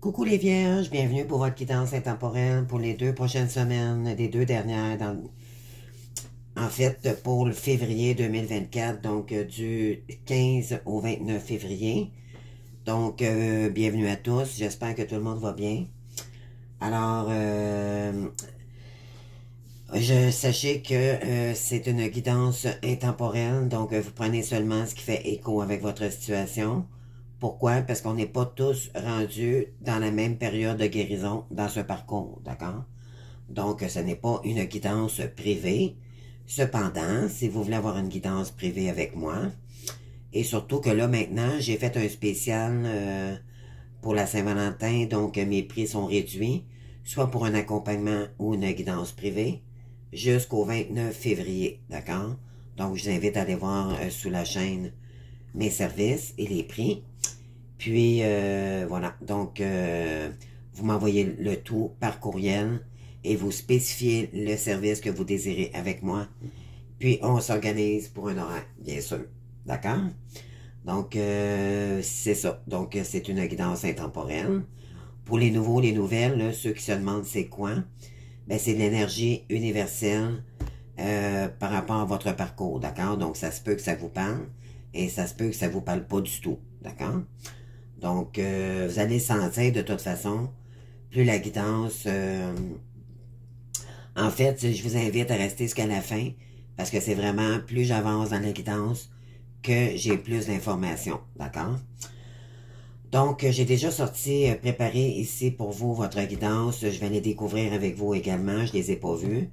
Coucou les vierges, bienvenue pour votre guidance intemporelle pour les 2 prochaines semaines, les 2 dernières, en fait pour le février 2024, donc du 15 au 29 février. Donc, bienvenue à tous, j'espère que tout le monde va bien. Alors, sachez que c'est une guidance intemporelle, donc vous prenez seulement ce qui fait écho avec votre situation. Pourquoi? Parce qu'on n'est pas tous rendus dans la même période de guérison dans ce parcours, d'accord? Donc, ce n'est pas une guidance privée. Cependant, si vous voulez avoir une guidance privée avec moi, et surtout que là, maintenant, j'ai fait un spécial pour la Saint-Valentin, donc mes prix sont réduits, soit pour un accompagnement ou une guidance privée, jusqu'au 29 février, d'accord? Donc, je vous invite à aller voir sous la chaîne mes services et les prix. Puis, voilà. Donc, vous m'envoyez le tout par courriel et vous spécifiez le service que vous désirez avec moi. Puis, on s'organise pour un horaire, bien sûr. D'accord? Donc, c'est ça. Donc, c'est une guidance intemporelle. Pour les nouveaux, les nouvelles, là, ceux qui se demandent c'est quoi, ben, c'est de l'énergie universelle par rapport à votre parcours, d'accord? Donc, ça se peut que ça vous parle et ça se peut que ça vous parle pas du tout, d'accord? Donc, vous allez sentir de toute façon, plus la guidance... en fait, je vous invite à rester jusqu'à la fin, parce que c'est vraiment, plus j'avance dans la guidance, que j'ai plus d'informations, d'accord? Donc, j'ai déjà sorti, préparé ici pour vous votre guidance. Je vais les découvrir avec vous également, je les ai pas vus.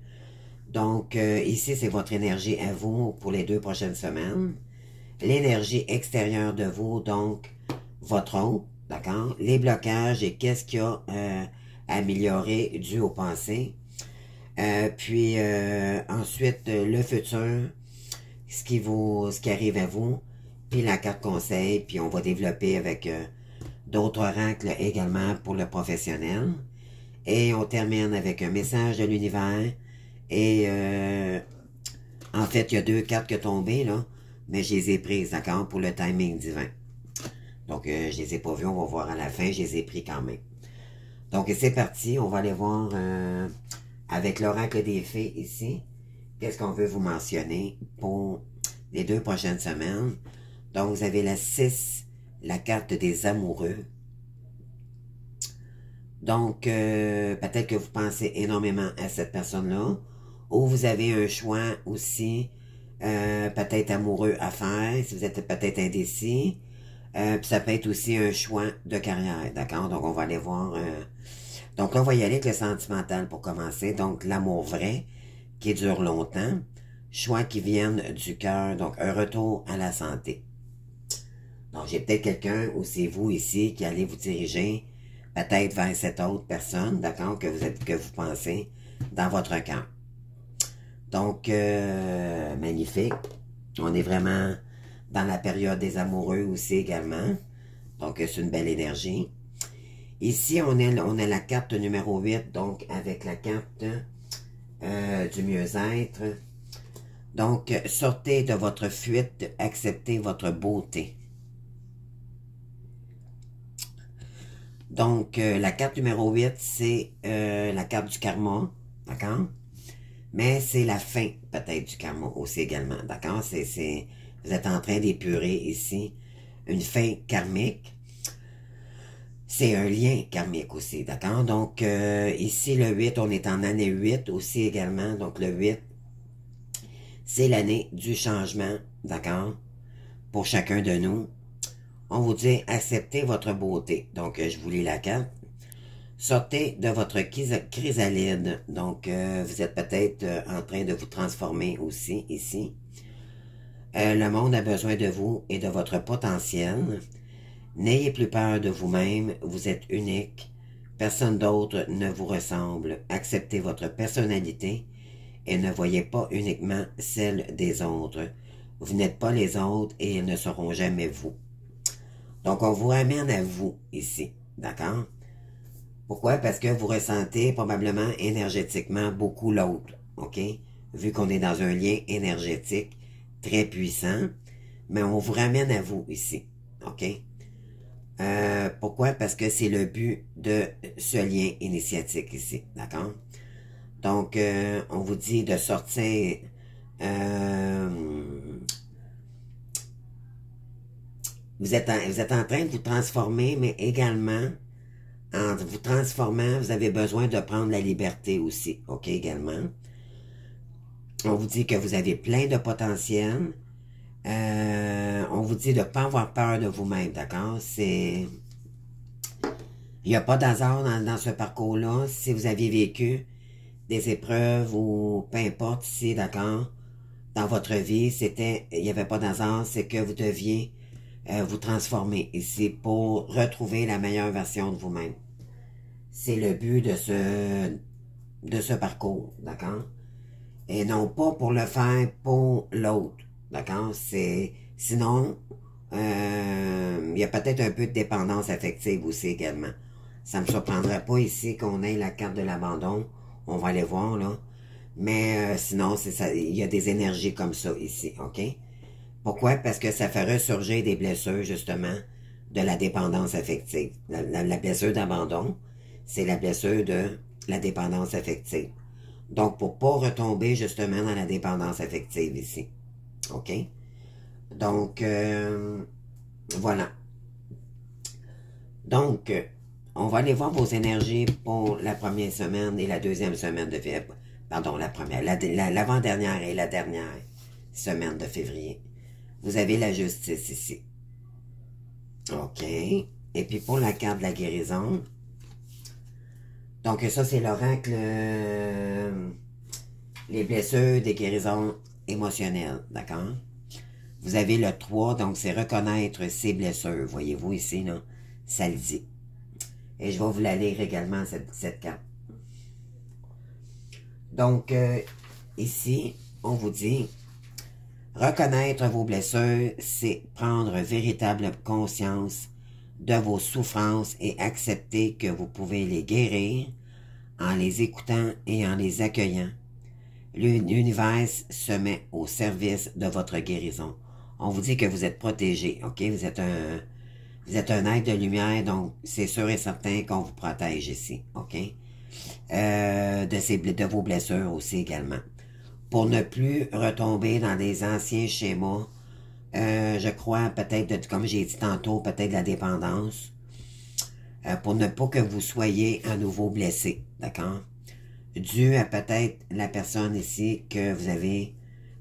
Donc, ici, c'est votre énergie à vous pour les 2 prochaines semaines. L'énergie extérieure de vous, donc, votre autre, d'accord? Les blocages et qu'est-ce qu'il y a à améliorer dû au passé. Puis, ensuite, le futur, ce qui arrive à vous, puis la carte conseil, puis on va développer avec d'autres oracles également pour le professionnel. Et on termine avec un message de l'univers. Et en fait, il y a 2 cartes qui sont tombées, là, mais je les ai prises, d'accord, pour le timing divin. Donc, je les ai pas vues, on va voir à la fin, je les ai pris quand même. Donc, c'est parti, on va aller voir avec l'oracle des fées ici, qu'est-ce qu'on veut vous mentionner pour les 2 prochaines semaines. Donc, vous avez la 6, la carte des amoureux. Donc, peut-être que vous pensez énormément à cette personne-là, ou vous avez un choix aussi, peut-être amoureux à faire, si vous êtes peut-être indécis. Puis ça peut être aussi un choix de carrière, d'accord? Donc, on va aller voir... Donc là, on va y aller avec le sentimental pour commencer. Donc, l'amour vrai, qui dure longtemps. Choix qui viennent du cœur. Donc, un retour à la santé. Donc, j'ai peut-être quelqu'un, ou c'est vous ici, qui allez vous diriger peut-être vers cette autre personne, d'accord, que vous pensez dans votre cœur. Donc, magnifique. On est vraiment dans la période des amoureux aussi également. Donc, c'est une belle énergie. Ici, on a la carte numéro 8, donc avec la carte du mieux-être. Donc, sortez de votre fuite, acceptez votre beauté. Donc, la carte numéro 8, c'est la carte du karma, d'accord? Mais c'est la fin, peut-être, du karma aussi également, d'accord? Vous êtes en train d'épurer ici une fin karmique. C'est un lien karmique aussi, d'accord? Donc, ici, le 8, on est en année 8 aussi également. Donc, le 8, c'est l'année du changement, d'accord? Pour chacun de nous. On vous dit, acceptez votre beauté. Donc, je vous lis la carte. Sortez de votre chrysalide. Donc, vous êtes peut-être en train de vous transformer aussi ici. Le monde a besoin de vous et de votre potentiel. N'ayez plus peur de vous-même, vous êtes unique. Personne d'autre ne vous ressemble. Acceptez votre personnalité et ne voyez pas uniquement celle des autres. Vous n'êtes pas les autres et ils ne seront jamais vous. Donc, on vous ramène à vous ici, d'accord? Pourquoi? Parce que vous ressentez probablement énergétiquement beaucoup l'autre, ok? Vu qu'on est dans un lien énergétique très puissant, mais on vous ramène à vous ici, ok? Pourquoi? Parce que c'est le but de ce lien initiatique ici, d'accord? Donc, on vous dit de sortir... vous êtes en train de vous transformer, mais également, en vous transformant, vous avez besoin de prendre la liberté aussi, ok, également. On vous dit que vous avez plein de potentiel. On vous dit de ne pas avoir peur de vous-même, d'accord? Il n'y a pas d'hasard dans ce parcours-là. Si vous aviez vécu des épreuves ou peu importe ici, d'accord, dans votre vie, il n'y avait pas d'hasard, c'est que vous deviez vous transformer ici pour retrouver la meilleure version de vous-même. C'est le but de ce parcours, d'accord? Et non pas pour le faire pour l'autre, d'accord? Sinon, il y a peut-être un peu de dépendance affective aussi également. Ça ne me surprendrait pas ici qu'on ait la carte de l'abandon. On va aller voir, là. Mais sinon, c'est ça, il y a des énergies comme ça ici, OK? Pourquoi? Parce que ça fait ressurgir des blessures, justement, de la dépendance affective. La blessure d'abandon, c'est la blessure de la dépendance affective. Donc, pour pas retomber, justement, dans la dépendance affective ici. OK? Donc, voilà. Donc, on va aller voir vos énergies pour la première semaine et la deuxième semaine de février. Pardon, la première, l'avant-dernière et la dernière semaine de février. Vous avez la justice ici. OK. Et puis pour la carte de la guérison. Donc ça, c'est l'oracle, les blessures des guérisons émotionnelles. D'accord? Vous avez le 3, donc c'est reconnaître ses blessures. Voyez-vous ici, là? Ça le dit. Et je vais vous la lire également, cette carte. Donc, ici, on vous dit, reconnaître vos blessures, c'est prendre véritable conscience de vos souffrances et accepter que vous pouvez les guérir en les écoutant et en les accueillant. L'univers se met au service de votre guérison. On vous dit que vous êtes protégé, ok? Vous êtes un être de lumière, donc c'est sûr et certain qu'on vous protège ici, ok? De vos blessures aussi également. Pour ne plus retomber dans des anciens schémas, je crois peut-être, comme j'ai dit tantôt, peut-être de la dépendance, pour ne pas que vous soyez à nouveau blessé, d'accord? Dû à peut-être la personne ici que vous avez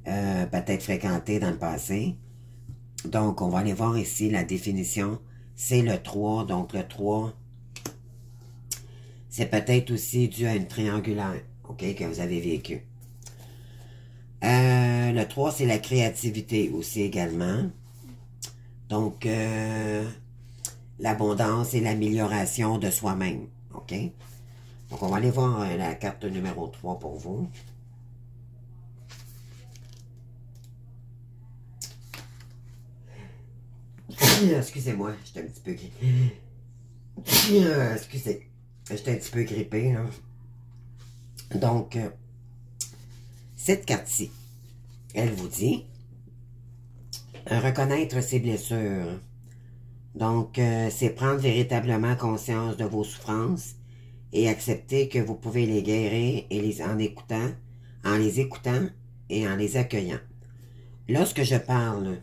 peut-être fréquenté dans le passé. Donc, on va aller voir ici la définition. C'est le 3, donc le 3, c'est peut-être aussi dû à une triangulaire, ok, que vous avez vécu. Le 3, c'est la créativité aussi également. Donc, l'abondance et l'amélioration de soi-même, ok? Donc, on va aller voir la carte numéro 3 pour vous. Excusez-moi, j'étais un petit peu grippé. Excusez, j'étais un petit peu grippé, là. Donc, cette carte-ci, elle vous dit reconnaître ses blessures. Donc, c'est prendre véritablement conscience de vos souffrances et accepter que vous pouvez les guérir et en les écoutant et en les accueillant. Lorsque je parle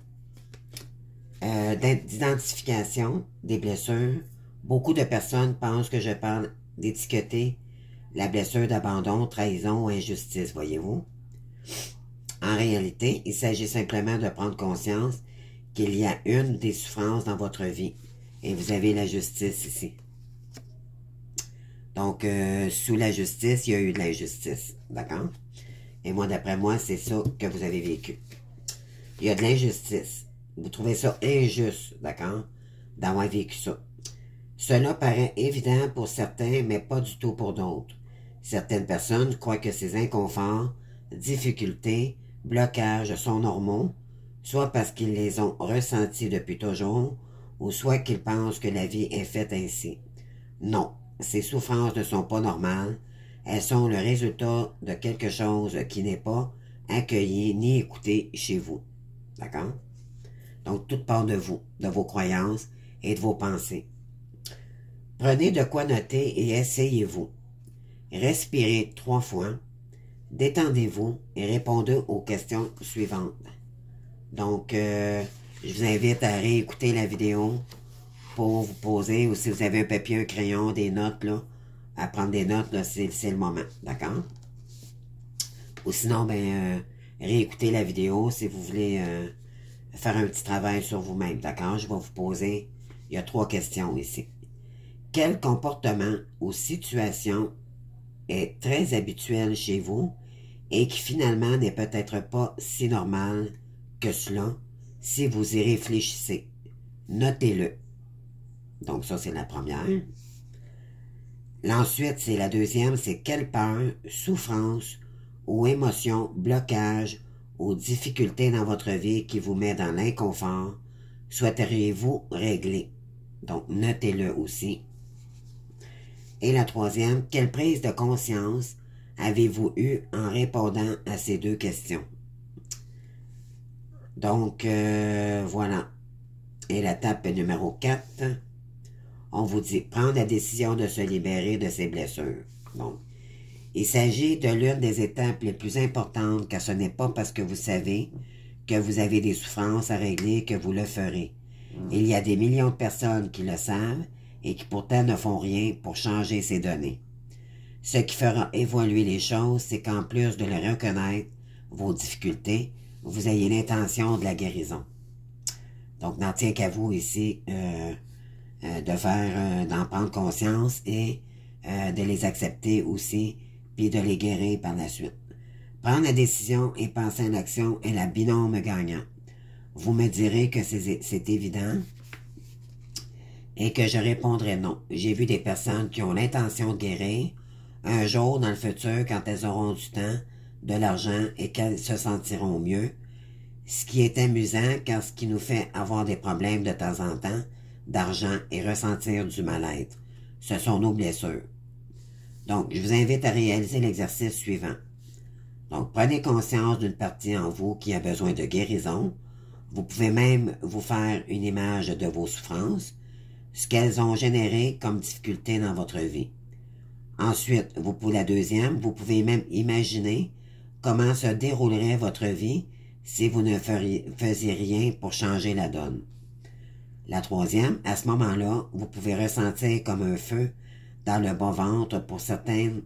d'identification des blessures, beaucoup de personnes pensent que je parle d'étiqueter la blessure d'abandon, trahison ou injustice, voyez-vous. En réalité, il s'agit simplement de prendre conscience qu'il y a une des souffrances dans votre vie. Et vous avez la justice ici. Donc, sous la justice, il y a eu de l'injustice. D'accord? Et moi, d'après moi, c'est ça que vous avez vécu. Il y a de l'injustice. Vous trouvez ça injuste, d'accord? D'avoir vécu ça. Cela paraît évident pour certains, mais pas du tout pour d'autres. Certaines personnes croient que ces inconforts, difficultés, blocages sont normaux, soit parce qu'ils les ont ressentis depuis toujours, ou soit qu'ils pensent que la vie est faite ainsi. Non, ces souffrances ne sont pas normales, elles sont le résultat de quelque chose qui n'est pas accueilli ni écouté chez vous. D'accord? Donc, tout part de vous, de vos croyances et de vos pensées. Prenez de quoi noter et essayez-vous. Respirez 3 fois, détendez-vous et répondez aux questions suivantes. Donc, je vous invite à réécouter la vidéo pour vous poser, ou si vous avez un papier, un crayon, des notes, là, à prendre des notes, là, c'est le moment, d'accord? Ou sinon, réécoutez la vidéo si vous voulez faire un petit travail sur vous-même, d'accord? Je vais vous poser, il y a 3 questions ici. Quel comportement ou situation est très habituel chez vous et qui finalement n'est peut-être pas si normal que cela si vous y réfléchissez? Notez-le. Donc ça, c'est la première. Ensuite, c'est la deuxième, c'est quelle peur, souffrance ou émotion, blocage ou difficulté dans votre vie qui vous met dans l'inconfort souhaiteriez-vous régler? Donc, notez-le aussi. Et la troisième, quelle prise de conscience avez-vous eu en répondant à ces 2 questions? Donc, voilà. Et la tape numéro 4, on vous dit prendre la décision de se libérer de ces blessures. Donc, il s'agit de l'une des étapes les plus importantes, car ce n'est pas parce que vous savez que vous avez des souffrances à régler que vous le ferez. Il y a des millions de personnes qui le savent et qui pourtant ne font rien pour changer ces données. Ce qui fera évoluer les choses, c'est qu'en plus de le reconnaître, vos difficultés, vous ayez l'intention de la guérison. Donc, n'en tient qu'à vous ici d'en prendre conscience et de les accepter aussi, puis de les guérir par la suite. Prendre la décision et penser à l'action est la binôme gagnant. Vous me direz que c'est évident et que je répondrai non. J'ai vu des personnes qui ont l'intention de guérir un jour dans le futur quand elles auront du temps, de l'argent et qu'elles se sentiront mieux. Ce qui est amusant car ce qui nous fait avoir des problèmes de temps en temps, d'argent et ressentir du mal-être. Ce sont nos blessures. Donc, je vous invite à réaliser l'exercice suivant. Donc, prenez conscience d'une partie en vous qui a besoin de guérison. Vous pouvez même vous faire une image de vos souffrances, ce qu'elles ont généré comme difficulté dans votre vie. Ensuite, la deuxième, vous pouvez même imaginer comment se déroulerait votre vie si vous ne faisiez rien pour changer la donne. La troisième, à ce moment-là, vous pouvez ressentir comme un feu dans le bas-ventre, pour certains,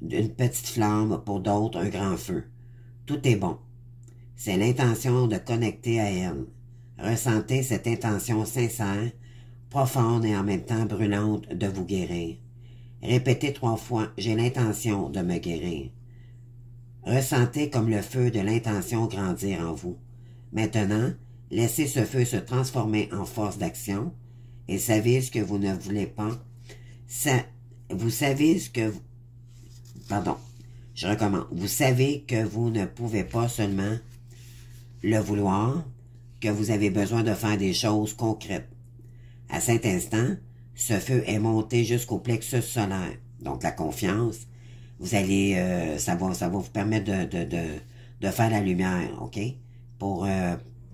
une petite flamme, pour d'autres, un grand feu. Tout est bon. C'est l'intention de connecter à elle. Ressentez cette intention sincère, profonde et en même temps brûlante de vous guérir. Répétez 3 fois, j'ai l'intention de me guérir. Ressentez comme le feu de l'intention grandir en vous. Maintenant, laissez ce feu se transformer en force d'action et savez ce que vous ne voulez pas. Vous savez ce que... Pardon, je recommence. Vous savez que vous ne pouvez pas seulement le vouloir, que vous avez besoin de faire des choses concrètes. À cet instant, ce feu est monté jusqu'au plexus solaire. Donc la confiance, vous allez, ça va vous permettre de faire la lumière, ok? Pour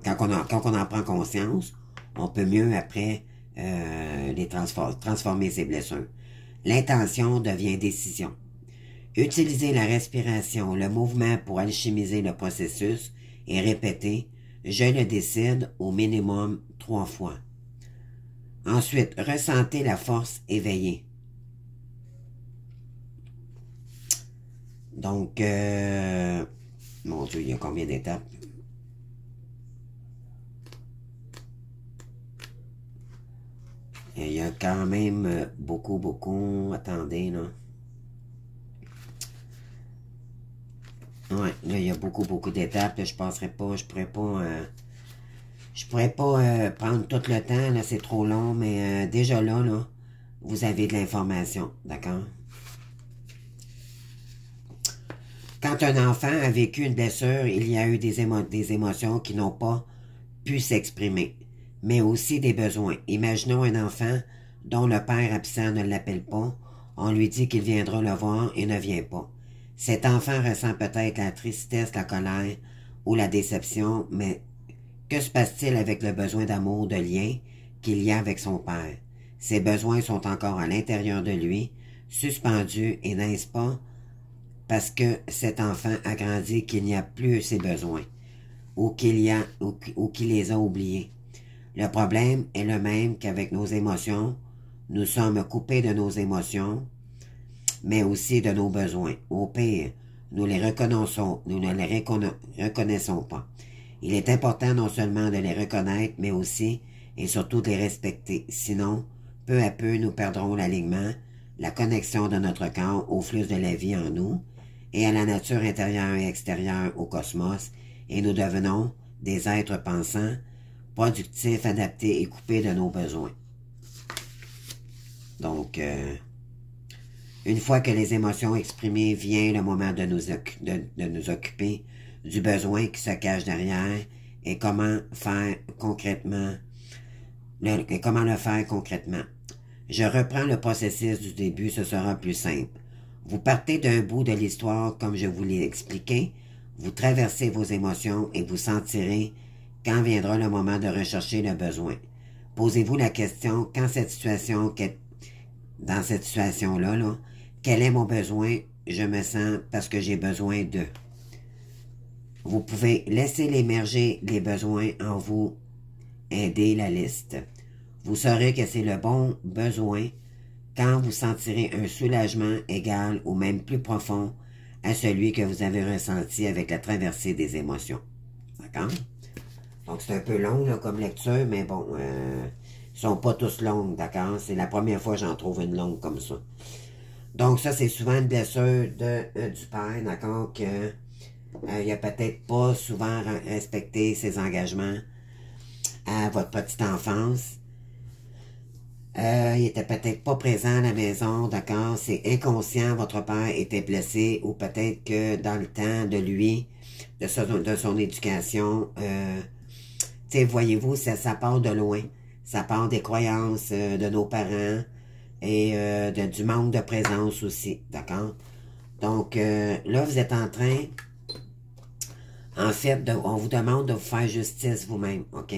quand on en prend conscience, on peut mieux après transformer ses blessures. L'intention devient décision. Utilisez la respiration, le mouvement pour alchimiser le processus et répétez « Je le décide » au minimum 3 fois. Ensuite, ressentez la force éveillée. Donc, mon Dieu, il y a combien d'étapes? Il y a quand même beaucoup, attendez, là. Ouais, là, il y a beaucoup d'étapes. Je passerai pas, je pourrais pas prendre tout le temps, là, c'est trop long, mais déjà là, vous avez de l'information, d'accord? Quand un enfant a vécu une blessure, il y a eu des émotions qui n'ont pas pu s'exprimer, mais aussi des besoins. Imaginons un enfant dont le père absent ne l'appelle pas, on lui dit qu'il viendra le voir et ne vient pas. Cet enfant ressent peut-être la tristesse, la colère ou la déception, mais que se passe-t-il avec le besoin d'amour, de lien qu'il y a avec son père. Ses besoins sont encore à l'intérieur de lui, suspendus, et n'est-ce pas parce que cet enfant a grandi qu'il n'y a plus ses besoins, ou qu'il les a oubliés. Le problème est le même qu'avec nos émotions. Nous sommes coupés de nos émotions, mais aussi de nos besoins. Au pire, nous les reconnaissons, nous ne les reconnaissons pas. Il est important non seulement de les reconnaître, mais aussi et surtout de les respecter. Sinon, peu à peu, nous perdrons l'alignement, la connexion de notre corps au flux de la vie en nous et à la nature intérieure et extérieure au cosmos, et nous devenons des êtres pensants, productifs, adaptés et coupés de nos besoins. Donc, une fois que les émotions exprimées, vient le moment de nous occuper du besoin qui se cache derrière et comment faire concrètement, comment le faire concrètement. Je reprends le processus du début, ce sera plus simple. Vous partez d'un bout de l'histoire comme je vous l'ai expliqué, vous traversez vos émotions et vous sentirez quand viendra le moment de rechercher le besoin. Posez-vous la question, dans cette situation-là, quel est mon besoin? Je me sens parce que j'ai besoin de. Vous pouvez laisser l'émerger les besoins en vous, aider la liste. Vous saurez que c'est le bon besoin quand vous sentirez un soulagement égal ou même plus profond à celui que vous avez ressenti avec la traversée des émotions. D'accord? Donc c'est un peu long là, comme lecture, mais bon, ils sont pas tous longues, d'accord? C'est la première fois que j'en trouve une longue comme ça. Donc ça, c'est souvent une blessure du père, d'accord, que il a peut-être pas souvent respecté ses engagements à votre petite enfance. Il était peut-être pas présent à la maison, d'accord, c'est inconscient, votre père était blessé, ou peut-être que dans le temps de lui, de son éducation, tu sais, voyez-vous, ça part de loin, ça part des croyances de nos parents et du manque de présence aussi, d'accord? Donc, là, vous êtes en train, en fait, on vous demande de vous faire justice vous-même, ok?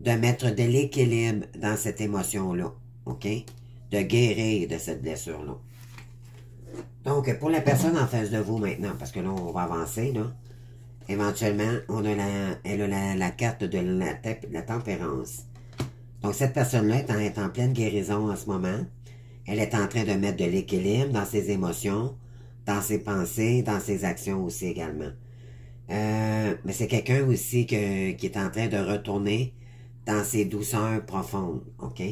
De mettre de l'équilibre dans cette émotion-là, ok? De guérir de cette blessure-là. Donc, pour la personne en face de vous maintenant, parce que là, on va avancer, là, éventuellement, elle a la carte de la tempérance. Donc, cette personne-là est en pleine guérison en ce moment. Elle est en train de mettre de l'équilibre dans ses émotions, dans ses pensées, dans ses actions aussi également. Mais c'est quelqu'un aussi qui est en train de retourner dans ses douceurs profondes, ok?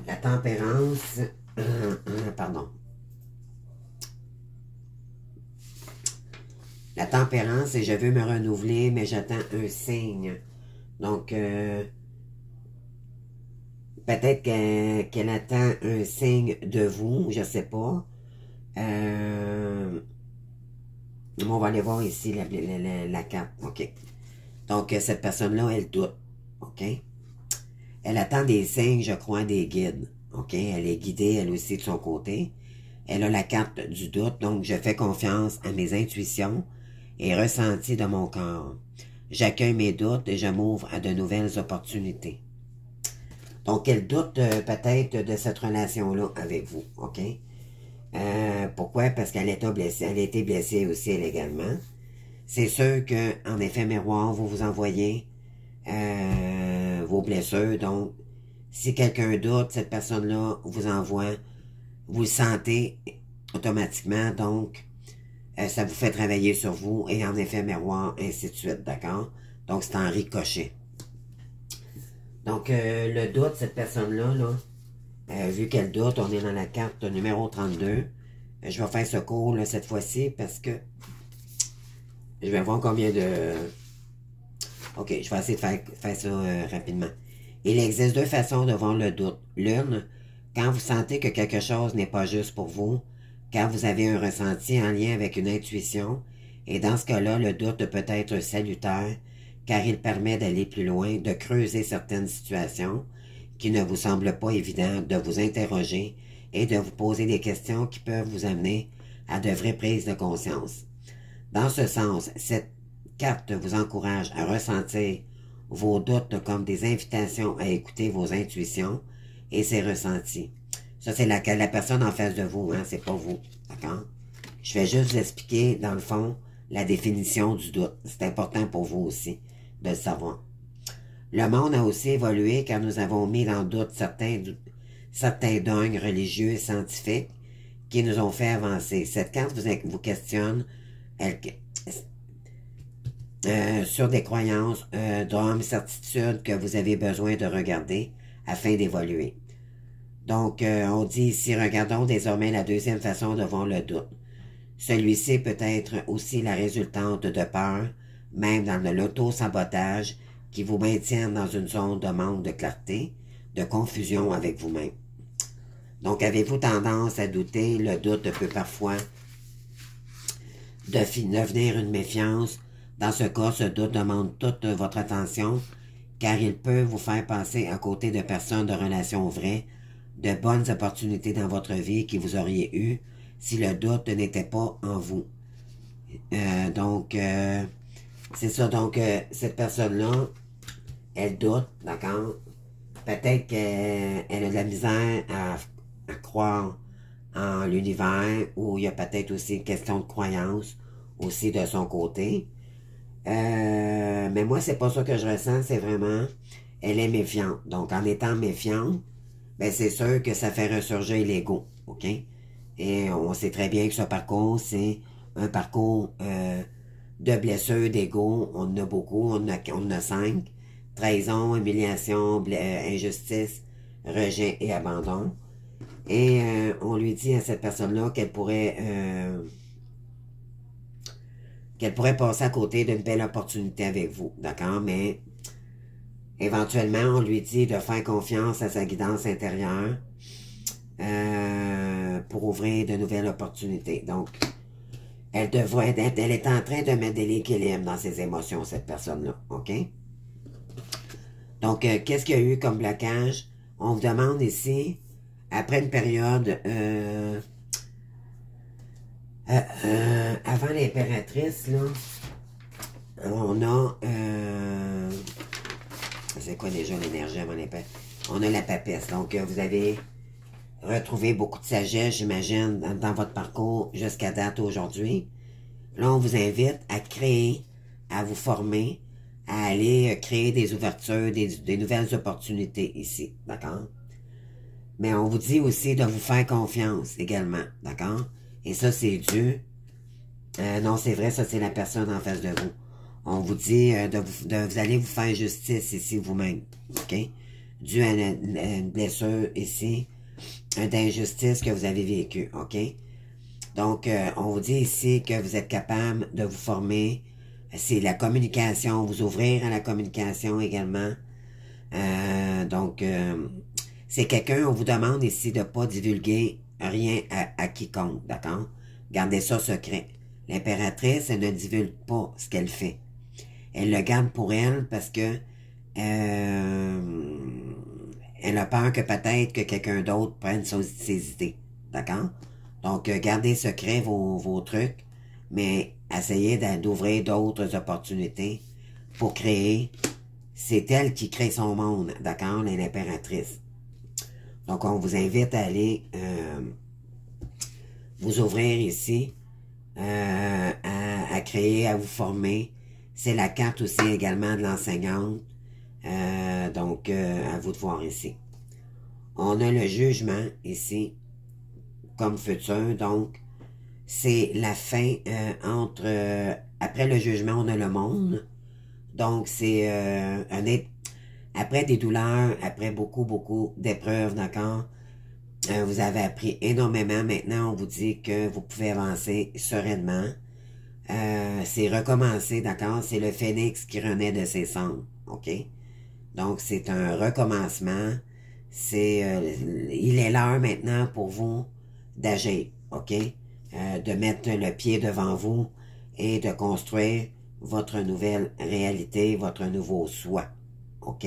La tempérance, pardon. La tempérance, et je veux me renouveler, mais j'attends un signe. Donc, peut-être qu'elle attend un signe de vous, je sais pas. On va aller voir ici la carte, ok? Donc, cette personne-là, elle doute, ok? Elle attend des signes, je crois, des guides, ok? Elle est guidée, elle aussi, de son côté. Elle a la carte du doute, donc je fais confiance à mes intuitions et ressentis de mon corps. J'accueille mes doutes et je m'ouvre à de nouvelles opportunités. Donc, elle doute peut-être de cette relation-là avec vous, ok? Pourquoi? Parce qu'elle a été blessée aussi, elle également. C'est sûr que, en effet miroir, vous vous envoyez vos blessures. Donc, si quelqu'un doute, cette personne-là vous envoie, vous le sentez automatiquement. Donc, ça vous fait travailler sur vous et en effet miroir, ainsi de suite, d'accord? Donc, c'est en ricochet. Donc, le doute, cette personne-là, vu qu'elle doute, on est dans la carte numéro 32. Je vais faire ce cours là, cette fois-ci parce que je vais voir combien de... Ok, je vais essayer de faire ça rapidement. Il existe deux façons de voir le doute. L'une, quand vous sentez que quelque chose n'est pas juste pour vous, quand vous avez un ressenti en lien avec une intuition, et dans ce cas-là, le doute peut être salutaire, car il permet d'aller plus loin, de creuser certaines situations qui ne vous semblent pas évidentes, de vous interroger et de vous poser des questions qui peuvent vous amener à de vraies prises de conscience. Dans ce sens, cette carte vous encourage à ressentir vos doutes comme des invitations à écouter vos intuitions et ses ressentis. Ça, c'est la personne en face de vous, hein, c'est pas vous, d'accord? Je vais juste vous expliquer, dans le fond, la définition du doute. C'est important pour vous aussi de le savoir. Le monde a aussi évolué car nous avons mis en doute certains dogmes religieux et scientifiques qui nous ont fait avancer. Cette carte vous questionne sur des croyances, dogmes, certitudes que vous avez besoin de regarder afin d'évoluer. Donc, on dit ici, regardons désormais la deuxième façon de voir le doute. Celui-ci peut être aussi la résultante de peur, même dans l'auto-sabotage, qui vous maintiennent dans une zone de manque de clarté, de confusion avec vous-même. Donc, avez-vous tendance à douter? Le doute peut parfois devenir une méfiance. Dans ce cas, ce doute demande toute votre attention, car il peut vous faire passer à côté de personnes de relations vraies, de bonnes opportunités dans votre vie que vous auriez eues si le doute n'était pas en vous. C'est ça. Donc, cette personne-là, elle doute, d'accord? Peut-être qu'elle a de la misère à croire en l'univers, ou il y a peut-être aussi une question de croyance aussi de son côté. Mais moi, c'est pas ça que je ressens, c'est vraiment, elle est méfiante. Donc, en étant méfiante, ben c'est sûr que ça fait ressurgir l'ego, ok? Et on sait très bien que ce parcours, c'est un parcours de blessures d'ego. On en a beaucoup, on en a 5. Trahison, humiliation, injustice, rejet et abandon. Et on lui dit à cette personne-là qu'elle pourrait passer à côté d'une belle opportunité avec vous, d'accord? Mais éventuellement, on lui dit de faire confiance à sa guidance intérieure pour ouvrir de nouvelles opportunités. Donc, elle est en train de mettre de l'équilibre dans ses émotions, cette personne-là, ok? Donc, qu'est-ce qu'il y a eu comme blocage? On vous demande ici, après une période avant l'impératrice, là, on a c'est quoi déjà l'énergie avant l'impératrice? On a la papesse. Donc, vous avez retrouvé beaucoup de sagesse, j'imagine, dans votre parcours jusqu'à date aujourd'hui. Là, on vous invite à créer, à vous former, à aller créer des ouvertures, des nouvelles opportunités ici, d'accord? Mais on vous dit aussi de vous faire confiance également, d'accord? Et ça, c'est Dieu. Non, c'est vrai, ça, c'est la personne en face de vous. On vous dit vous allez vous faire justice ici vous-même, ok? Dû à une blessure ici, d'injustice que vous avez vécue, ok? Donc, on vous dit ici que vous êtes capable de vous former. C'est la communication, vous ouvrir à la communication également. C'est quelqu'un, on vous demande ici de ne pas divulguer rien à quiconque, d'accord? Gardez ça secret. L'impératrice, elle ne divulgue pas ce qu'elle fait. Elle le garde pour elle parce que elle a peur que peut-être que quelqu'un d'autre prenne ses idées, d'accord? Donc, gardez secret vos trucs, mais essayez d'ouvrir d'autres opportunités pour créer. C'est elle qui crée son monde, d'accord, l'impératrice. Donc, on vous invite à aller vous ouvrir ici, à créer, à vous former. C'est la carte aussi également de l'enseignante. À vous de voir ici. On a le jugement ici, comme futur. Donc, c'est la fin après le jugement, on a le monde. Donc, c'est après des douleurs, après beaucoup d'épreuves, d'accord? Vous avez appris énormément. Maintenant, on vous dit que vous pouvez avancer sereinement. C'est recommencer, d'accord? C'est le phénix qui renaît de ses cendres, ok? Donc, c'est un recommencement. Il est l'heure maintenant pour vous d'agir, ok? De mettre le pied devant vous et de construire votre nouvelle réalité, votre nouveau soi, ok?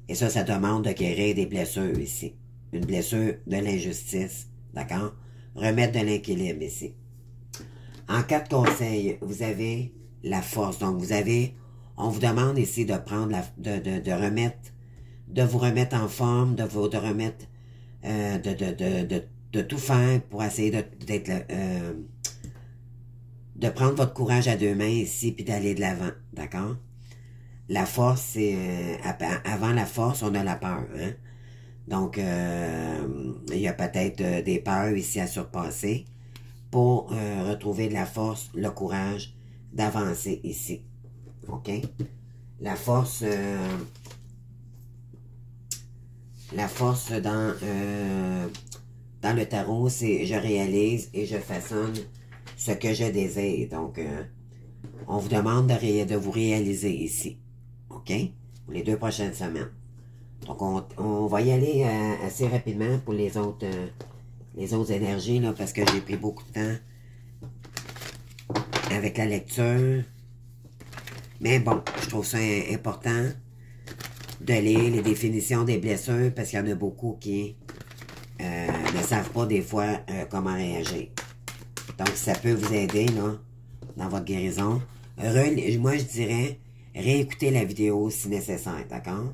Et ça demande de guérir des blessures ici. Une blessure de l'injustice, d'accord? Remettre de l'équilibre ici. En 4 conseils, vous avez la force. Donc, On vous demande ici de prendre de vous remettre en forme, de remettre, de tout faire pour essayer de prendre votre courage à deux mains ici puis d'aller de l'avant, d'accord? La force, c'est avant la force, on a la peur, hein? Donc, il y a peut-être des peurs ici à surpasser pour retrouver de la force, le courage d'avancer ici. OK? La force dans le tarot, c'est je réalise et je façonne ce que je désire. Donc, on vous demande de vous réaliser ici. OK? Pour les 2 prochaines semaines. Donc, on va y aller assez rapidement pour les autres énergies, là, parce que j'ai pris beaucoup de temps avec la lecture. Mais bon, je trouve ça important de lire les définitions des blessures, parce qu'il y en a beaucoup qui ne savent pas des fois comment réagir. Donc, ça peut vous aider, là, dans votre guérison. Moi, je dirais, réécoutez la vidéo si nécessaire, d'accord?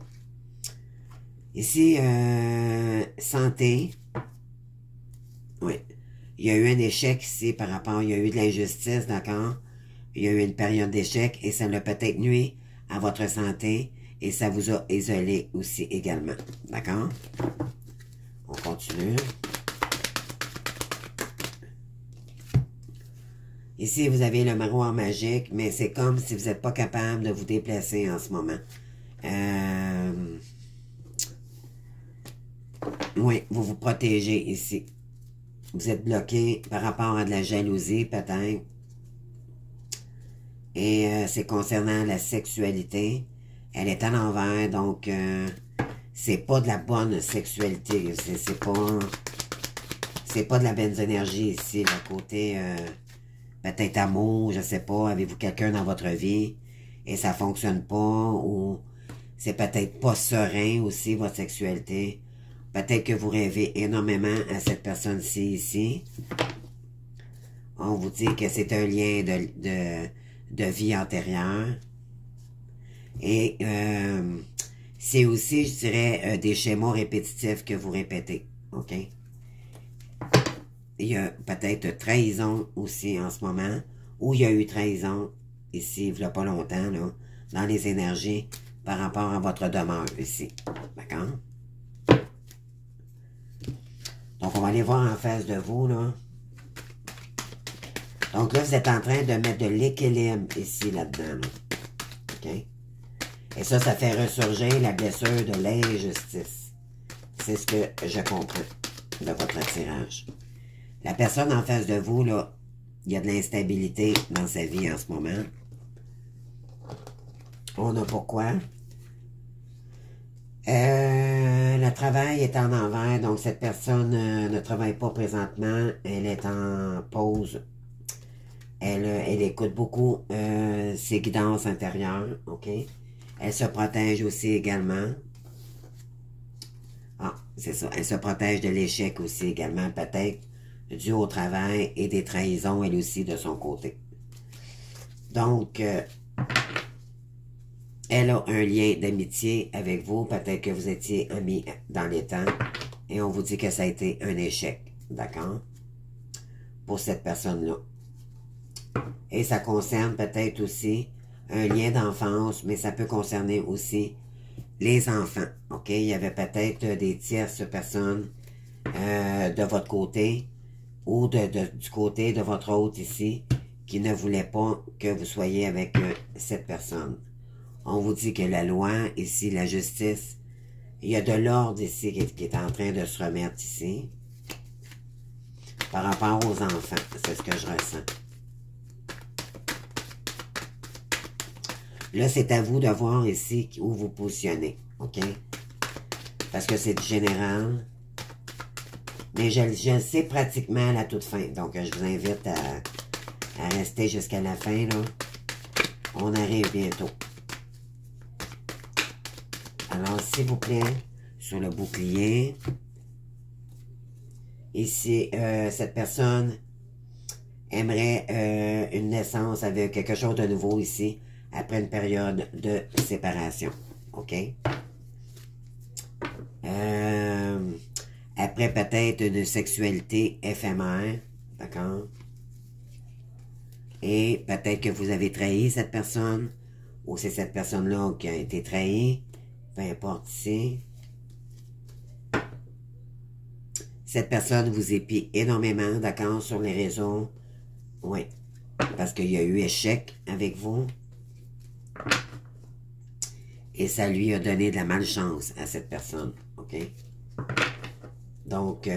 Ici, santé. Oui. Il y a eu un échec ici par rapport, il y a eu de l'injustice, d'accord? Il y a eu une période d'échec et ça l'a peut-être nuit à votre santé et ça vous a isolé aussi également, d'accord? On continue. Ici, vous avez le miroir magique, mais c'est comme si vous n'êtes pas capable de vous déplacer en ce moment. Oui, vous vous protégez ici. Vous êtes bloqué par rapport à de la jalousie, peut-être. Et c'est concernant la sexualité. Elle est à l'envers, donc c'est pas de la bonne sexualité. C'est pas de la bonne énergie ici, le côté peut-être amour, je sais pas, avez-vous quelqu'un dans votre vie et ça fonctionne pas, ou c'est peut-être pas serein aussi, votre sexualité. Peut-être que vous rêvez énormément à cette personne-ci ici. On vous dit que c'est un lien de vie antérieure. Et c'est aussi, je dirais, des schémas répétitifs que vous répétez. OK? Il y a peut-être trahison aussi en ce moment, ou il y a eu trahison ici, il n'y a pas longtemps, là, dans les énergies par rapport à votre demeure ici. D'accord? Donc, on va aller voir en face de vous, là. Donc là, vous êtes en train de mettre de l'équilibre ici, là-dedans, là. OK? Et ça fait ressurgir la blessure de l'injustice. C'est ce que je comprends de votre tirage. La personne en face de vous, là, il y a de l'instabilité dans sa vie en ce moment. On a pourquoi? Le travail est en envers, donc cette personne ne travaille pas présentement. Elle est en pause. Elle écoute beaucoup ses guidances intérieures, OK? Elle se protège aussi également. Ah, c'est ça. Elle se protège de l'échec aussi également, peut-être, dû au travail et des trahisons, elle aussi, de son côté. Donc, elle a un lien d'amitié avec vous. Peut-être que vous étiez amis dans les temps. Et on vous dit que ça a été un échec. D'accord? Pour cette personne-là. Et ça concerne peut-être aussi un lien d'enfance, mais ça peut concerner aussi les enfants. OK? Il y avait peut-être des tierces personnes de votre côté ou du côté de votre hôte ici qui ne voulait pas que vous soyez avec cette personne. On vous dit que la loi, ici, la justice, il y a de l'ordre ici qui est en train de se remettre ici. Par rapport aux enfants, c'est ce que je ressens. Là, c'est à vous de voir ici où vous positionnez, OK? Parce que c'est du général. Mais je le sais pratiquement à la toute fin. Donc, je vous invite à rester jusqu'à la fin, là. On arrive bientôt. Alors, s'il vous plaît, sur le bouclier, ici, cette personne aimerait une naissance avec quelque chose de nouveau ici, après une période de séparation. OK? Après peut-être une sexualité éphémère. D'accord? Et peut-être que vous avez trahi cette personne, ou c'est cette personne-là qui a été trahie. Peu importe ici. Cette personne vous épie énormément, d'accord, sur les réseaux. Oui. Parce qu'il y a eu échec avec vous. Et ça lui a donné de la malchance à cette personne. OK? Donc,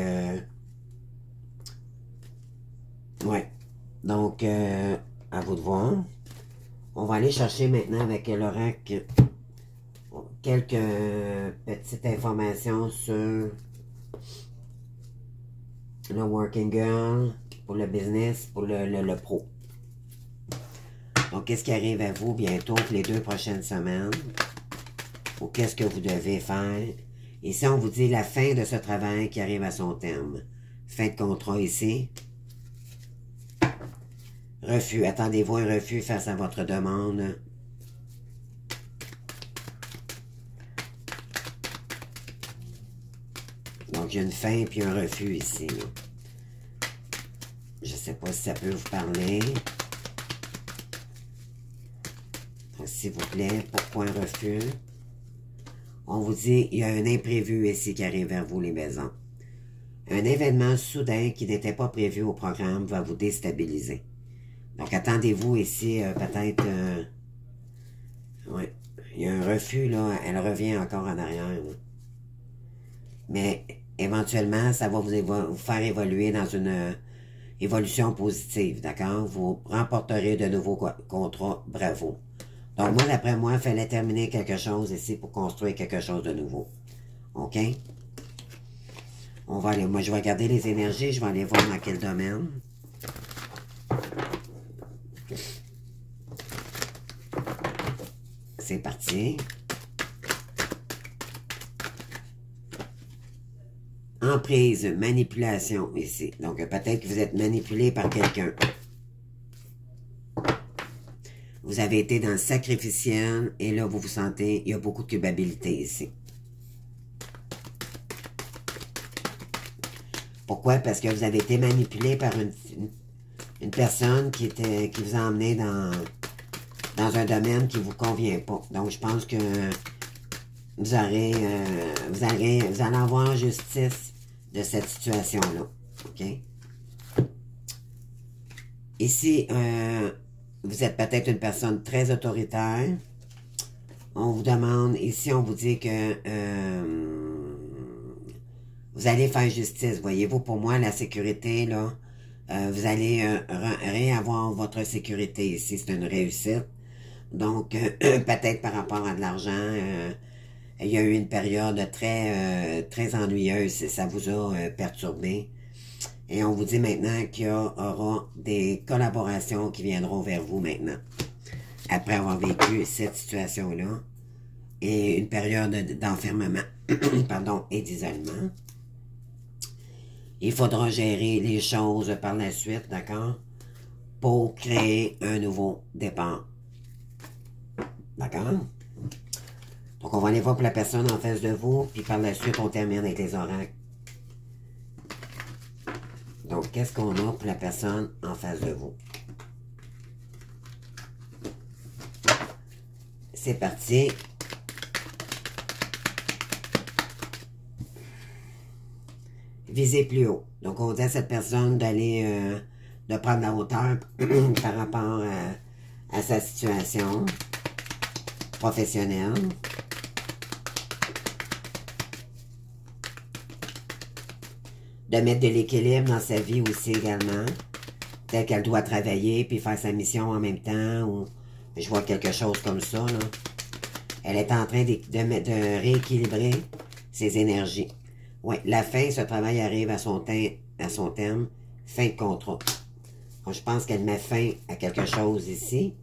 ouais. Donc, à vous de voir. On va aller chercher maintenant avec l'oracle quelques petites informations sur le working girl, pour le business, pour le pro. Donc, qu'est-ce qui arrive à vous bientôt pour les 2 prochaines semaines? Ou qu'est-ce que vous devez faire? Ici, on vous dit la fin de ce travail qui arrive à son terme. Fin de contrat ici. Refus. Attendez-vous un refus face à votre demande. Donc, il y a une fin puis un refus ici. Je ne sais pas si ça peut vous parler. S'il vous plaît, pourquoi un refus? On vous dit, il y a un imprévu ici qui arrive vers vous, les maisons. Un événement soudain qui n'était pas prévu au programme va vous déstabiliser. Donc, attendez-vous ici, peut-être... ouais, il y a un refus, là. Elle revient encore en arrière. Là. Mais, éventuellement, ça va vous faire évoluer dans une évolution positive, d'accord? Vous remporterez de nouveaux contrats. Bravo. Donc, moi, d'après moi, il fallait terminer quelque chose ici pour construire quelque chose de nouveau. OK? On va aller, moi, je vais regarder les énergies, je vais aller voir dans quel domaine. C'est parti. Emprise, manipulation ici. Donc, peut-être que vous êtes manipulé par quelqu'un. Vous avez été dans le sacrificiel et là, vous vous sentez, il y a beaucoup de culpabilité ici. Pourquoi? Parce que vous avez été manipulé par une personne qui vous a emmené dans un domaine qui ne vous convient pas. Donc, je pense que vous allez avoir justice de cette situation-là. OK? Ici, vous êtes peut-être une personne très autoritaire. On vous demande, ici, on vous dit que vous allez faire justice. Voyez-vous, pour moi, la sécurité, là, vous allez réavoir votre sécurité ici. C'est une réussite. Donc, peut-être par rapport à de l'argent, il y a eu une période très ennuyeuse. Ça vous a perturbé. Et on vous dit maintenant qu'il y aura des collaborations qui viendront vers vous maintenant. Après avoir vécu cette situation-là. Et une période d'enfermement, pardon, et d'isolement. Il faudra gérer les choses par la suite, d'accord? Pour créer un nouveau départ. D'accord? Donc, on va aller voir pour la personne en face de vous, puis par la suite, on termine avec les oracles. Donc, qu'est-ce qu'on a pour la personne en face de vous? C'est parti. Visez plus haut. Donc, on dit à cette personne d'aller, de prendre la hauteur par rapport à sa situation professionnelle. De mettre de l'équilibre dans sa vie aussi également. Peut-être qu'elle doit travailler puis faire sa mission en même temps. Ou je vois quelque chose comme ça. Là. Elle est en train de rééquilibrer ses énergies. Oui, la fin, ce travail arrive à son terme. Fin de contrat. Donc, je pense qu'elle met fin à quelque chose ici.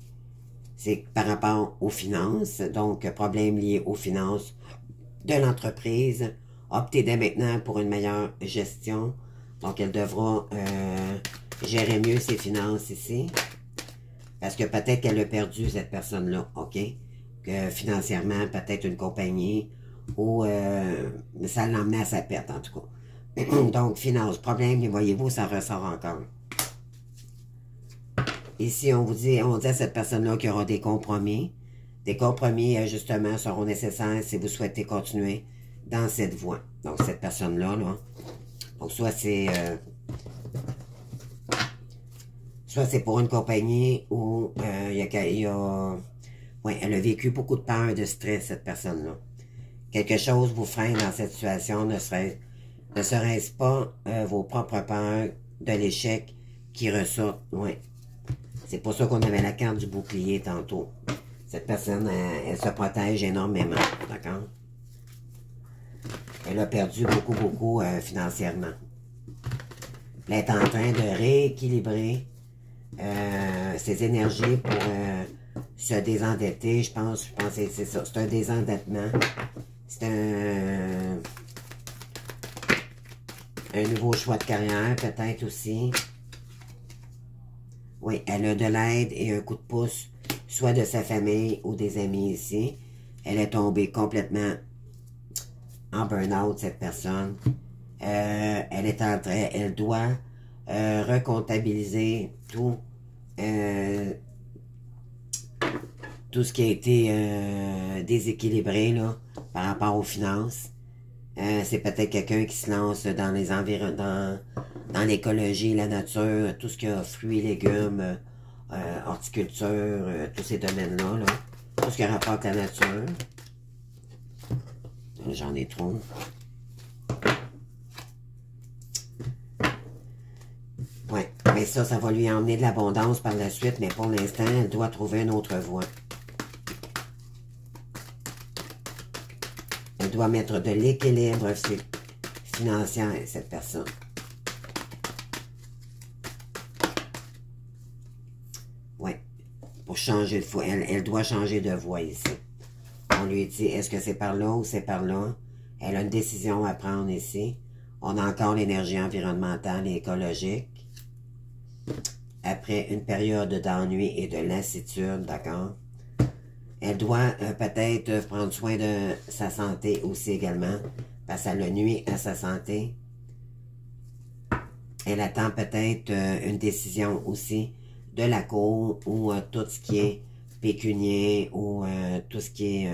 C'est par rapport aux finances. Donc, problème lié aux finances de l'entreprise. Optez dès maintenant pour une meilleure gestion. Donc, elle devra gérer mieux ses finances ici. Parce que peut-être qu'elle a perdu cette personne-là, OK? Que financièrement, peut-être une compagnie, ou ça l'emmenait à sa perte, en tout cas. Donc, finance, problème, voyez-vous, ça ressort encore. Ici, on dit à cette personne-là qu'il y aura des compromis. Des compromis, justement, seront nécessaires si vous souhaitez continuer dans cette voie. Donc, cette personne-là, là. Donc, soit c'est pour une compagnie où ouais, elle a vécu beaucoup de peur et de stress, cette personne-là. Quelque chose vous freine dans cette situation, ne serait-ce pas vos propres peurs de l'échec qui ressortent. Ouais. C'est pour ça qu'on avait la carte du bouclier tantôt. Cette personne, elle se protège énormément, d'accord? Elle a perdu beaucoup financièrement. Elle est en train de rééquilibrer ses énergies pour se désendetter. Je pense que c'est ça. C'est un désendettement. C'est un nouveau choix de carrière, peut-être aussi. Oui, elle a de l'aide et un coup de pouce, soit de sa famille ou des amis ici. Elle est tombée complètement en burn-out, cette personne. Elle doit recomptabiliser tout ce qui a été déséquilibré là, par rapport aux finances. C'est peut-être quelqu'un qui se lance dans les dans l'écologie, la nature, tout ce qui a fruits, légumes, horticulture, tous ces domaines-là, là. Tout ce qui a rapport avec la nature. J'en ai trop. Ouais, mais ça va lui emmener de l'abondance par la suite, mais pour l'instant, elle doit trouver une autre voie. Elle doit mettre de l'équilibre financier, cette personne. Ouais, pour changer de voie. Elle doit changer de voie ici. On lui dit, est-ce que c'est par là ou c'est par là? Elle a une décision à prendre ici. On a encore l'énergie environnementale et écologique. Après une période d'ennui et de lassitude, d'accord? Elle doit peut-être prendre soin de sa santé aussi également, parce que ça le nuit à sa santé. Elle attend peut-être une décision aussi de la cour ou tout ce qui est pécunier ou tout ce qui est...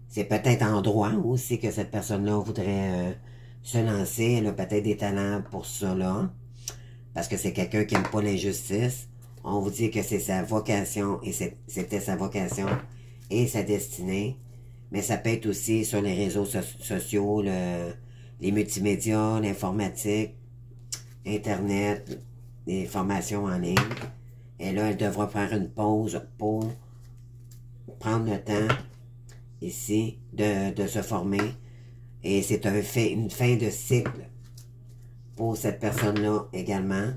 c'est peut-être en droit aussi que cette personne-là voudrait se lancer. Elle a peut-être des talents pour cela, parce que c'est quelqu'un qui n'aime pas l'injustice. On vous dit que c'est sa vocation, et c'était sa vocation et sa destinée. Mais ça peut être aussi sur les réseaux sociaux, les multimédias, l'informatique, Internet, les formations en ligne. Et là, elle devra faire une pause pour prendre le temps, ici, de se former. Et c'est une fin de cycle pour cette personne-là également.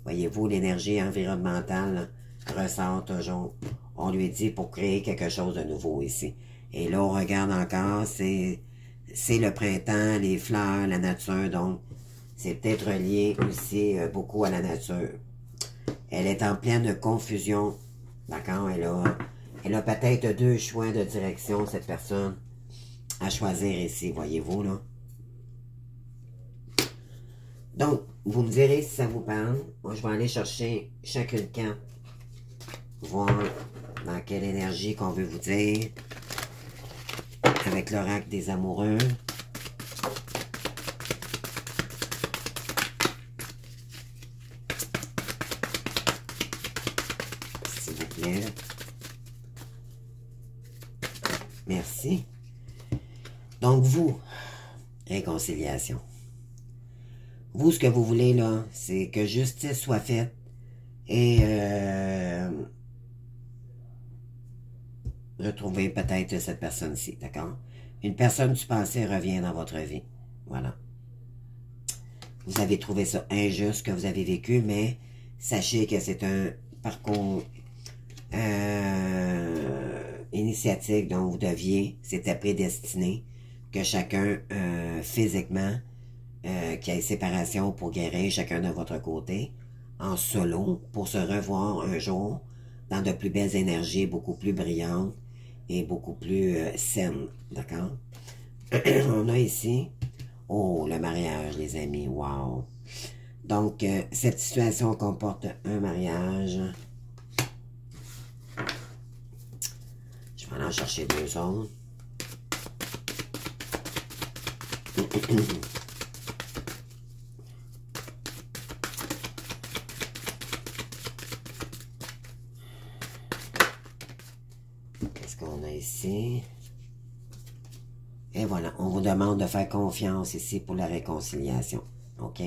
Voyez-vous, l'énergie environnementale ressort toujours. On lui dit pour créer quelque chose de nouveau ici. Et là, on regarde encore, c'est le printemps, les fleurs, la nature. Donc, c'est peut-être lié aussi beaucoup à la nature. Elle est en pleine confusion. D'accord? Elle a peut-être deux choix de direction, cette personne, à choisir ici, voyez-vous, là. Donc, vous me direz si ça vous parle. Moi, je vais aller chercher chacune carte. Voir dans quelle énergie qu'on veut vous dire. Avec l'oracle des amoureux. S'il vous plaît. Merci. Donc, vous, réconciliation. Vous, ce que vous voulez, là, c'est que justice soit faite et retrouver peut-être cette personne-ci, d'accord? Une personne du passé revient dans votre vie. Voilà. Vous avez trouvé ça injuste que vous avez vécu, mais sachez que c'est un parcours initiatique dont vous deviez, c'était prédestiné, que chacun physiquement, qu'il y ait séparation pour guérir chacun de votre côté. en solo pour se revoir un jour dans de plus belles énergies, beaucoup plus brillantes et beaucoup plus saines, d'accord? On a ici, oh, le mariage, les amis, wow! Donc, cette situation comporte un mariage. Je vais en chercher deux autres. Qu'est-ce qu'on a ici? Et voilà, on vous demande de faire confiance ici pour la réconciliation. OK?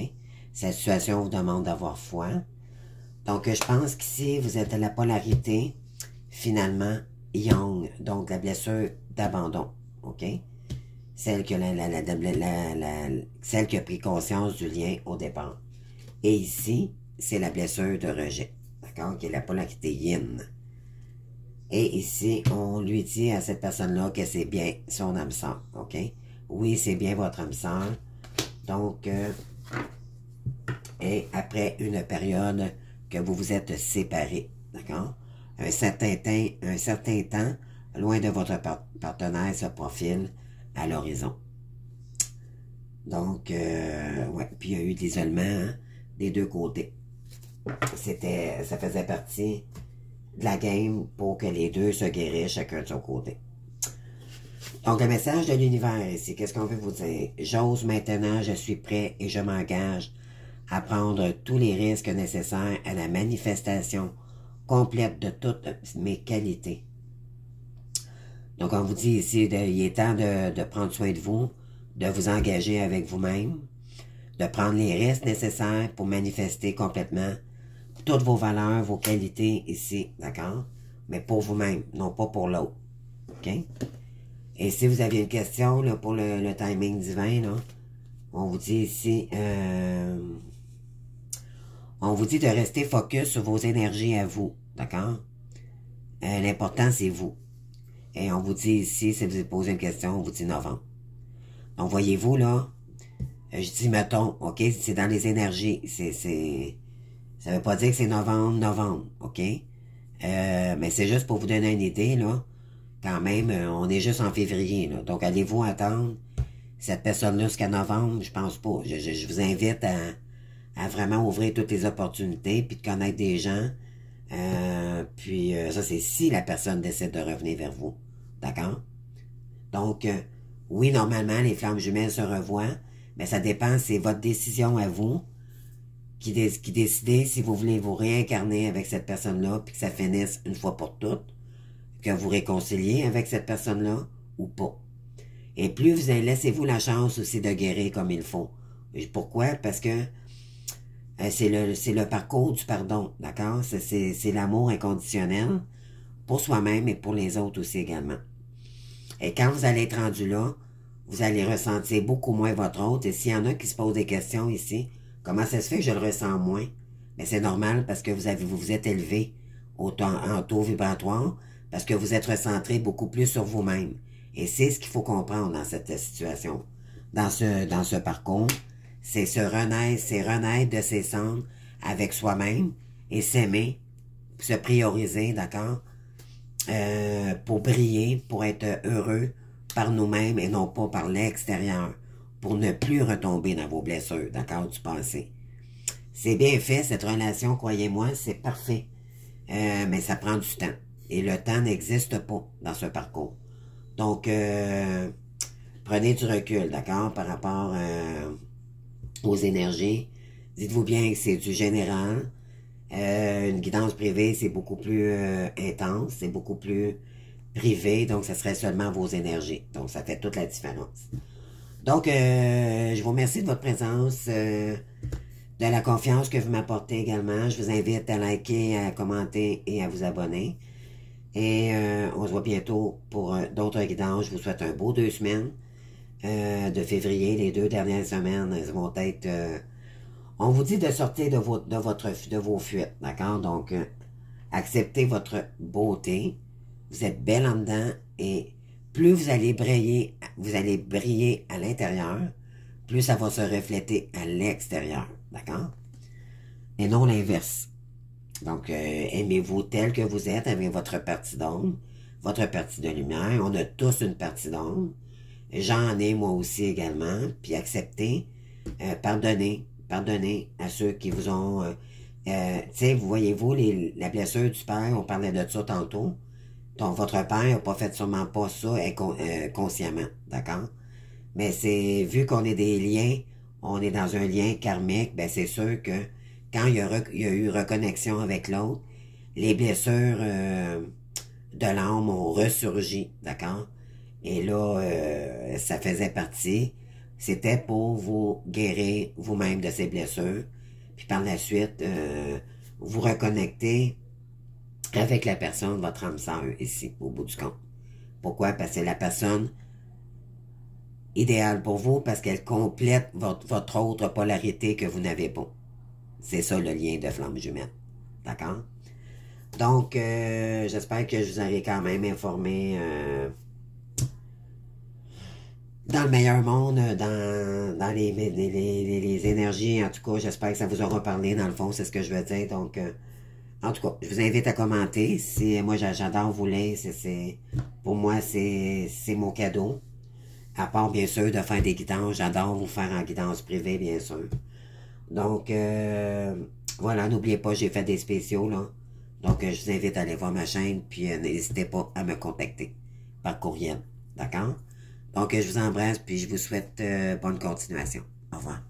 Cette situation vous demande d'avoir foi. Donc, je pense qu'ici, vous êtes à la polarité, finalement, yang, donc la blessure d'abandon. OK? Celle qui a pris conscience du lien au départ. Et ici, c'est la blessure de rejet. D'accord? Qui est la polarité yin. Et ici, on lui dit à cette personne-là que c'est bien son âme sœur. OK? Oui, c'est bien votre âme sœur. Donc, et après une période que vous vous êtes séparés, d'accord? Un certain temps, loin de votre partenaire se profile à l'horizon. Donc, ouais, puis il y a eu de l'isolement hein, des deux côtés. Ça faisait partie de la game pour que les deux se guérissent chacun de son côté. Donc, le message de l'univers ici, qu'est-ce qu'on veut vous dire? J'ose maintenant, je suis prêt et je m'engage à prendre tous les risques nécessaires à la manifestation complète de toutes mes qualités. Donc, on vous dit ici, il est temps de prendre soin de vous, de vous engager avec vous-même, de prendre les risques nécessaires pour manifester complètement toutes vos valeurs, vos qualités ici, d'accord? Mais pour vous-même, non pas pour l'autre. OK? Et si vous aviez une question là, pour le timing divin, là, on vous dit ici, on vous dit de rester focus sur vos énergies à vous, d'accord? L'important, c'est vous. Et on vous dit ici, si vous avez posé une question, on vous dit novembre. Donc, voyez-vous, là, je dis, mettons, OK, c'est dans les énergies. Ça veut pas dire que c'est novembre, OK? Mais c'est juste pour vous donner une idée, là. Quand même, on est juste en février, là. Donc, allez-vous attendre cette personne-là jusqu'à novembre? Je pense pas. Je vous invite à vraiment ouvrir toutes les opportunités, puis de connaître des gens. Puis, ça, c'est si la personne décide de revenir vers vous. D'accord? Donc, oui, normalement, les flammes jumelles se revoient, mais ça dépend, c'est votre décision à vous qui décidez si vous voulez vous réincarner avec cette personne-là, puis que ça finisse une fois pour toutes, que vous réconciliez avec cette personne-là ou pas. Et plus vous allez, laissez-vous la chance aussi de guérir comme il faut. Pourquoi? Parce que c'est le parcours du pardon, d'accord? C'est l'amour inconditionnel pour soi-même et pour les autres aussi également. Et quand vous allez être rendu là, vous allez ressentir beaucoup moins votre autre. Et s'il y en a qui se posent des questions ici, comment ça se fait que je le ressens moins? Mais c'est normal parce que vous vous êtes élevé en taux vibratoire, parce que vous êtes recentré beaucoup plus sur vous-même. Et c'est ce qu'il faut comprendre dans cette situation. Dans ce parcours, c'est renaître de ses cendres avec soi-même et s'aimer, se prioriser, d'accord? Pour briller, pour être heureux par nous-mêmes et non pas par l'extérieur, pour ne plus retomber dans vos blessures, d'accord, du passé. C'est bien fait, cette relation, croyez-moi, c'est parfait. Mais ça prend du temps. Et le temps n'existe pas dans ce parcours. Donc, prenez du recul, d'accord, par rapport aux énergies. Dites-vous bien que c'est du général. Une guidance privée, c'est beaucoup plus intense, c'est beaucoup plus privé, donc ça serait seulement vos énergies. Donc, ça fait toute la différence. Donc, je vous remercie de votre présence, de la confiance que vous m'apportez également. Je vous invite à liker, à commenter et à vous abonner. Et on se voit bientôt pour d'autres guidances. Je vous souhaite un beau 2 semaines de février. Les 2 dernières semaines, elles vont être... on vous dit de sortir de vos fuites, d'accord? Donc, acceptez votre beauté. Vous êtes belle en dedans et plus vous allez briller à l'intérieur, plus ça va se refléter à l'extérieur, d'accord? et non l'inverse. Donc, aimez-vous tel que vous êtes avec votre partie d'ombre, votre partie de lumière. On a tous une partie d'ombre. J'en ai moi aussi également. Puis acceptez, pardonnez. Pardonnez à ceux qui vous ont... tu sais, vous voyez-vous, la blessure du père, on parlait de ça tantôt. Donc, votre père n'a pas fait sûrement pas ça consciemment, d'accord? Mais c'est, vu qu'on est des liens, on est dans un lien karmique, ben c'est sûr que quand il y a eu reconnexion avec l'autre, les blessures de l'âme ont ressurgi, d'accord? Et là, ça faisait partie. C'était pour vous guérir vous-même de ces blessures. Puis par la suite, vous reconnecter avec la personne, votre âme sœur, ici, au bout du compte. Pourquoi? Parce que c'est la personne idéale pour vous, parce qu'elle complète votre autre polarité que vous n'avez pas. C'est ça le lien de flamme jumelle. D'accord? Donc, j'espère que je vous aurai quand même informé dans le meilleur monde, dans les énergies. En tout cas, j'espère que ça vous aura parlé. Dans le fond, c'est ce que je veux dire. Donc, en tout cas, je vous invite à commenter. Moi, j'adore vous lire. Pour moi, c'est mon cadeau. À part, bien sûr, de faire des guidances. J'adore vous faire en guidance privée, bien sûr. Donc, voilà, n'oubliez pas, j'ai fait des spéciaux, là. Donc, je vous invite à aller voir ma chaîne, puis n'hésitez pas à me contacter par courriel. D'accord? Donc, je vous embrasse, puis je vous souhaite bonne continuation. Au revoir.